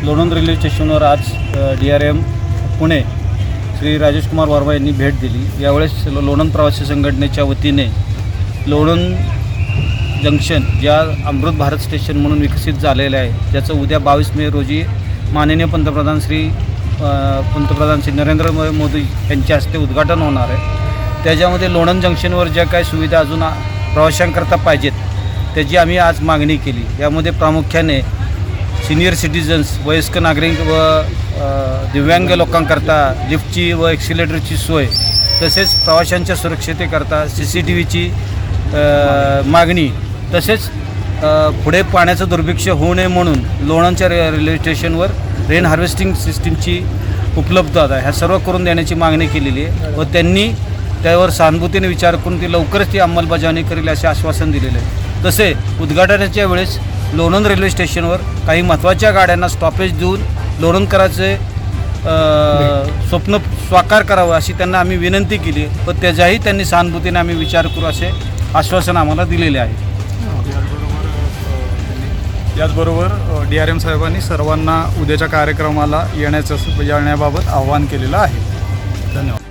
Lonand railway स्टेशनवर आज DRM Pune Shri Rajesh Kumar Verma यांनी भेट दिली। यावेळेस लोणंद प्रवासी संघटनेच्या वतीने लोणंद जंक्शन ज्या अमृत भारत स्टेशन म्हणून विकसित झालेले आहे, त्याचं उद्या 22 मे रोजी माननीय पंतप्रधान श्री नरेंद्र मोदी यांच्या हस्ते उद्घाटन होणार आहे। त्याच्यामध्ये लोणंद जंक्शनवर ज्या काही सुविधा अजून प्रवाशांकरता पाहिजेत त्याची आम्ही आज मागणी केली। यामध्ये प्रामुख्याने सिनियर सिटीजन्स, वयस्क नागरिक व दिव्यांग लोकांकरता लिफ्टची व एक्सिलेटरची सोय, तसेच प्रवाशांच्या सुरक्षितेकरता CCTVची मागणी, तसेच पुढे पाण्याचं दुर्भिक्ष होऊ नये म्हणून लोणंदच्या रेल्वे स्टेशनवर रेन हार्वेस्टिंग सिस्टीमची उपलब्धता ह्या सर्व करून देण्याची मागणी केलेली आहे व त्यांनी त्यावर सहानुभूतीने विचार करून ती लवकरच ती अंमलबजावणी करेल असे आश्वासन दिलेले आहे। तसे उद्घाटनाच्या वेळेस लोणंद रेल्वे स्टेशनवर काही महत्त्वाच्या गाड्यांना स्टॉपेज देऊन लोणंदकरांचे स्वप्न साकार करावं अशी त्यांना आम्ही विनंती केली व त्याच्याही त्यांनी सहानुभूतीने आम्ही विचार करू असे आश्वासन आम्हाला दिलेले आहे। याचबरोबर DRM साहेबांनी सर्वांना उद्याच्या कार्यक्रमाला येण्याबाबत आवाहन केलेलं आहे। धन्यवाद।